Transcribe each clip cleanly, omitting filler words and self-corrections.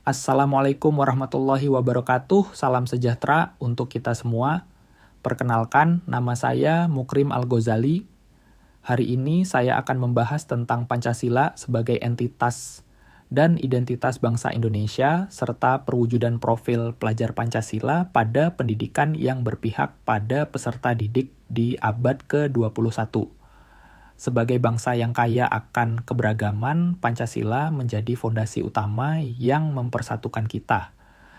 Assalamualaikum warahmatullahi wabarakatuh. Salam sejahtera untuk kita semua. Perkenalkan, nama saya Mukrim Al-Ghazali. Hari ini saya akan membahas tentang Pancasila sebagai entitas dan identitas bangsa Indonesia, serta perwujudan profil pelajar Pancasila pada pendidikan yang berpihak pada peserta didik di abad ke-21. Sebagai bangsa yang kaya akan keberagaman, Pancasila menjadi fondasi utama yang mempersatukan kita,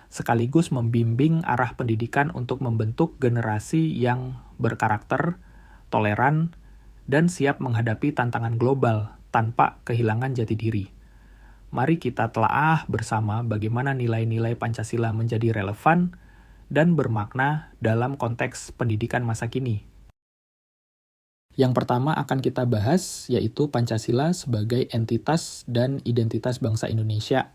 sekaligus membimbing arah pendidikan untuk membentuk generasi yang berkarakter, toleran, dan siap menghadapi tantangan global tanpa kehilangan jati diri. Mari kita telaah bersama bagaimana nilai-nilai Pancasila menjadi relevan dan bermakna dalam konteks pendidikan masa kini. Yang pertama akan kita bahas yaitu Pancasila sebagai entitas dan identitas bangsa Indonesia.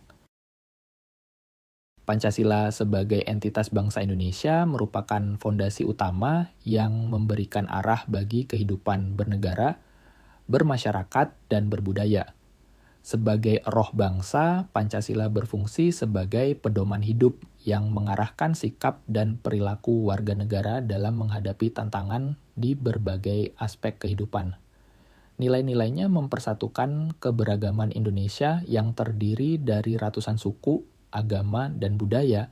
Pancasila sebagai entitas bangsa Indonesia merupakan fondasi utama yang memberikan arah bagi kehidupan bernegara, bermasyarakat, dan berbudaya. Sebagai roh bangsa, Pancasila berfungsi sebagai pedoman hidup yang mengarahkan sikap dan perilaku warga negara dalam menghadapi tantangan di berbagai aspek kehidupan. Nilai-nilainya mempersatukan keberagaman Indonesia yang terdiri dari ratusan suku, agama, dan budaya,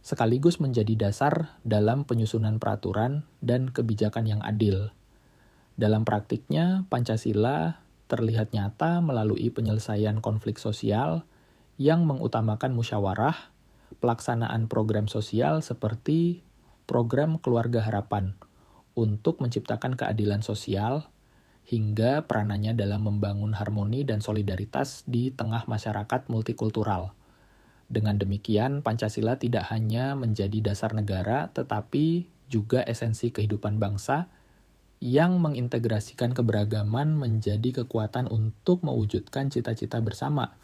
sekaligus menjadi dasar dalam penyusunan peraturan dan kebijakan yang adil. Dalam praktiknya, Pancasila terlihat nyata melalui penyelesaian konflik sosial yang mengutamakan musyawarah, pelaksanaan program sosial seperti program Keluarga Harapan untuk menciptakan keadilan sosial, hingga peranannya dalam membangun harmoni dan solidaritas di tengah masyarakat multikultural. Dengan demikian, Pancasila tidak hanya menjadi dasar negara, tetapi juga esensi kehidupan bangsa yang mengintegrasikan keberagaman menjadi kekuatan untuk mewujudkan cita-cita bersama.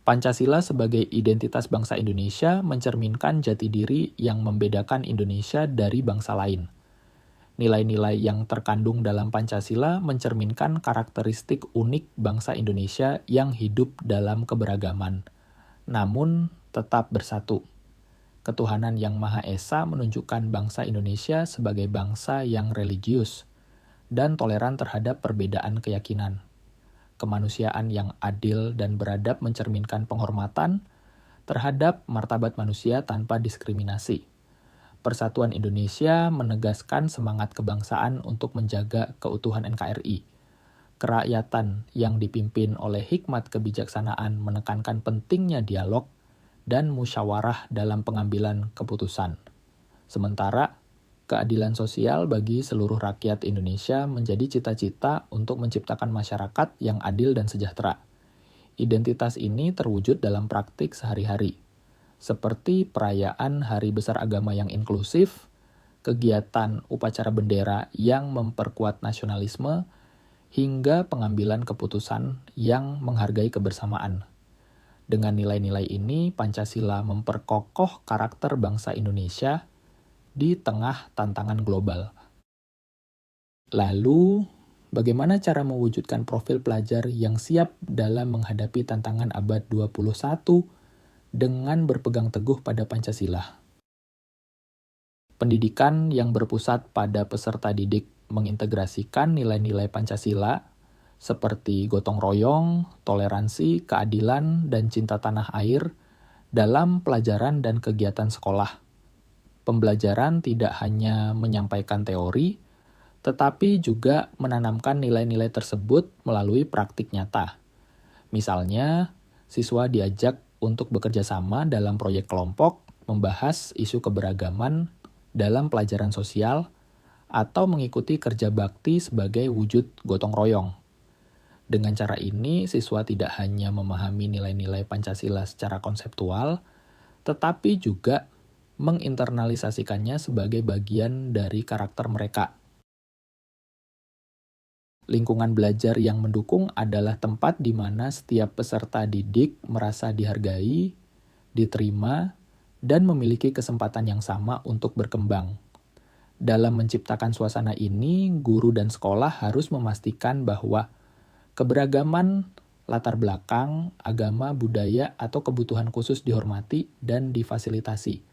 Pancasila sebagai identitas bangsa Indonesia mencerminkan jati diri yang membedakan Indonesia dari bangsa lain. Nilai-nilai yang terkandung dalam Pancasila mencerminkan karakteristik unik bangsa Indonesia yang hidup dalam keberagaman, namun tetap bersatu. Ketuhanan Yang Maha Esa menunjukkan bangsa Indonesia sebagai bangsa yang religius dan toleran terhadap perbedaan keyakinan. Kemanusiaan yang adil dan beradab mencerminkan penghormatan terhadap martabat manusia tanpa diskriminasi. Persatuan Indonesia menegaskan semangat kebangsaan untuk menjaga keutuhan NKRI. Kerakyatan yang dipimpin oleh hikmat kebijaksanaan menekankan pentingnya dialog dan musyawarah dalam pengambilan keputusan. Sementara, keadilan sosial bagi seluruh rakyat Indonesia menjadi cita-cita untuk menciptakan masyarakat yang adil dan sejahtera. Identitas ini terwujud dalam praktik sehari-hari, seperti perayaan Hari Besar Agama yang inklusif, kegiatan upacara bendera yang memperkuat nasionalisme, hingga pengambilan keputusan yang menghargai kebersamaan. Dengan nilai-nilai ini, Pancasila memperkokoh karakter bangsa Indonesia di tengah tantangan global. Lalu, bagaimana cara mewujudkan profil pelajar yang siap dalam menghadapi tantangan abad 21 dengan berpegang teguh pada Pancasila? Pendidikan yang berpusat pada peserta didik mengintegrasikan nilai-nilai Pancasila seperti gotong royong, toleransi, keadilan, dan cinta tanah air dalam pelajaran dan kegiatan sekolah. Pembelajaran tidak hanya menyampaikan teori, tetapi juga menanamkan nilai-nilai tersebut melalui praktik nyata. Misalnya, siswa diajak untuk bekerja sama dalam proyek kelompok, membahas isu keberagaman dalam pelajaran sosial, atau mengikuti kerja bakti sebagai wujud gotong royong. Dengan cara ini, siswa tidak hanya memahami nilai-nilai Pancasila secara konseptual, tetapi juga menginternalisasikannya sebagai bagian dari karakter mereka. Lingkungan belajar yang mendukung adalah tempat di mana setiap peserta didik merasa dihargai, diterima, dan memiliki kesempatan yang sama untuk berkembang. Dalam menciptakan suasana ini, guru dan sekolah harus memastikan bahwa keberagaman latar belakang, agama, budaya, atau kebutuhan khusus dihormati dan difasilitasi.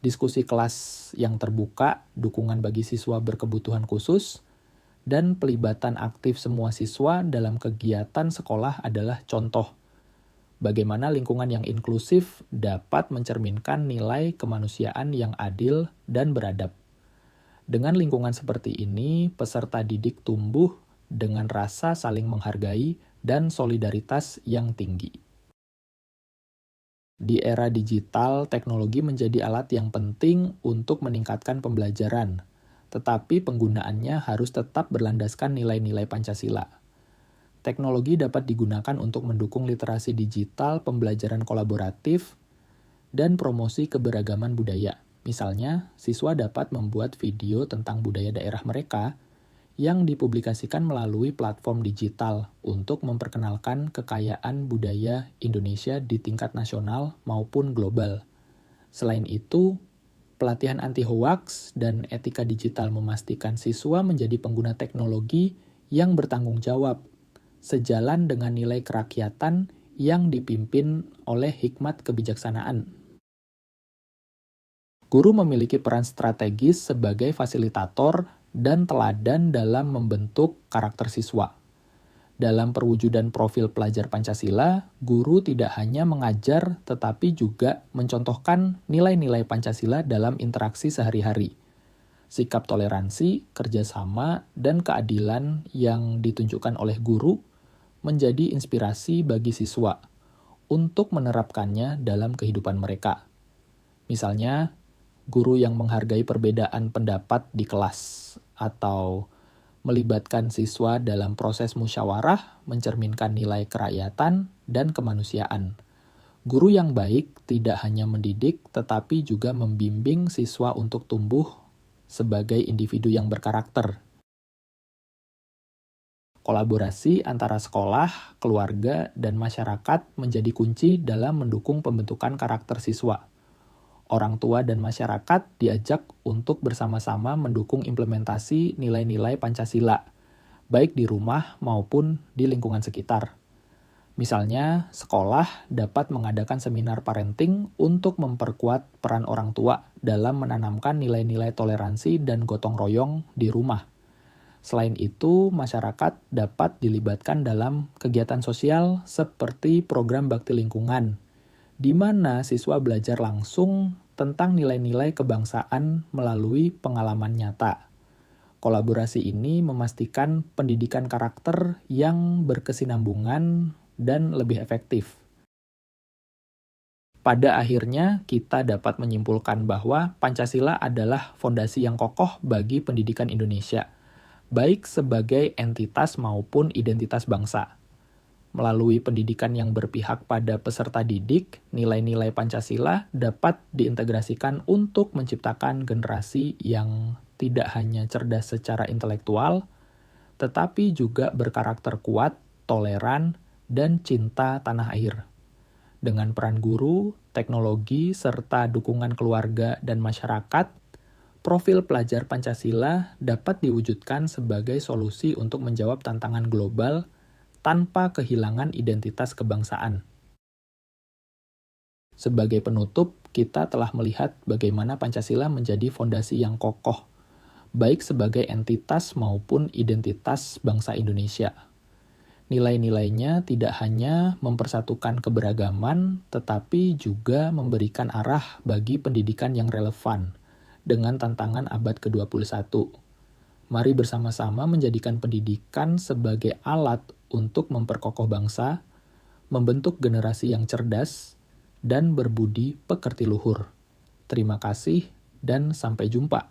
Diskusi kelas yang terbuka, dukungan bagi siswa berkebutuhan khusus, dan pelibatan aktif semua siswa dalam kegiatan sekolah adalah contoh bagaimana lingkungan yang inklusif dapat mencerminkan nilai kemanusiaan yang adil dan beradab. Dengan lingkungan seperti ini, peserta didik tumbuh dengan rasa saling menghargai dan solidaritas yang tinggi. Di era digital, teknologi menjadi alat yang penting untuk meningkatkan pembelajaran, tetapi penggunaannya harus tetap berlandaskan nilai-nilai Pancasila. Teknologi dapat digunakan untuk mendukung literasi digital, pembelajaran kolaboratif, dan promosi keberagaman budaya. Misalnya, siswa dapat membuat video tentang budaya daerah mereka yang dipublikasikan melalui platform digital untuk memperkenalkan kekayaan budaya Indonesia di tingkat nasional maupun global. Selain itu, pelatihan anti-hoax dan etika digital memastikan siswa menjadi pengguna teknologi yang bertanggung jawab, sejalan dengan nilai kerakyatan yang dipimpin oleh hikmat kebijaksanaan. Guru memiliki peran strategis sebagai fasilitator dan teladan dalam membentuk karakter siswa. Dalam perwujudan profil pelajar Pancasila, guru tidak hanya mengajar tetapi juga mencontohkan nilai-nilai Pancasila dalam interaksi sehari-hari. Sikap toleransi, kerjasama, dan keadilan yang ditunjukkan oleh guru menjadi inspirasi bagi siswa untuk menerapkannya dalam kehidupan mereka. Misalnya, guru yang menghargai perbedaan pendapat di kelas atau melibatkan siswa dalam proses musyawarah mencerminkan nilai kerakyatan dan kemanusiaan. Guru yang baik tidak hanya mendidik tetapi juga membimbing siswa untuk tumbuh sebagai individu yang berkarakter. Kolaborasi antara sekolah, keluarga, dan masyarakat menjadi kunci dalam mendukung pembentukan karakter siswa. Orang tua dan masyarakat diajak untuk bersama-sama mendukung implementasi nilai-nilai Pancasila, baik di rumah maupun di lingkungan sekitar. Misalnya, sekolah dapat mengadakan seminar parenting untuk memperkuat peran orang tua dalam menanamkan nilai-nilai toleransi dan gotong royong di rumah. Selain itu, masyarakat dapat dilibatkan dalam kegiatan sosial seperti program bakti lingkungan, di mana siswa belajar langsung tentang nilai-nilai kebangsaan melalui pengalaman nyata. Kolaborasi ini memastikan pendidikan karakter yang berkesinambungan dan lebih efektif. Pada akhirnya, kita dapat menyimpulkan bahwa Pancasila adalah fondasi yang kokoh bagi pendidikan Indonesia, baik sebagai entitas maupun identitas bangsa. Melalui pendidikan yang berpihak pada peserta didik, nilai-nilai Pancasila dapat diintegrasikan untuk menciptakan generasi yang tidak hanya cerdas secara intelektual, tetapi juga berkarakter kuat, toleran, dan cinta tanah air. Dengan peran guru, teknologi, serta dukungan keluarga dan masyarakat, profil pelajar Pancasila dapat diwujudkan sebagai solusi untuk menjawab tantangan global tanpa kehilangan identitas kebangsaan. Sebagai penutup, kita telah melihat bagaimana Pancasila menjadi fondasi yang kokoh, baik sebagai entitas maupun identitas bangsa Indonesia. Nilai-nilainya tidak hanya mempersatukan keberagaman, tetapi juga memberikan arah bagi pendidikan yang relevan dengan tantangan abad ke-21. Mari bersama-sama menjadikan pendidikan sebagai alat untuk memperkokoh bangsa, membentuk generasi yang cerdas, dan berbudi pekerti luhur. Terima kasih dan sampai jumpa.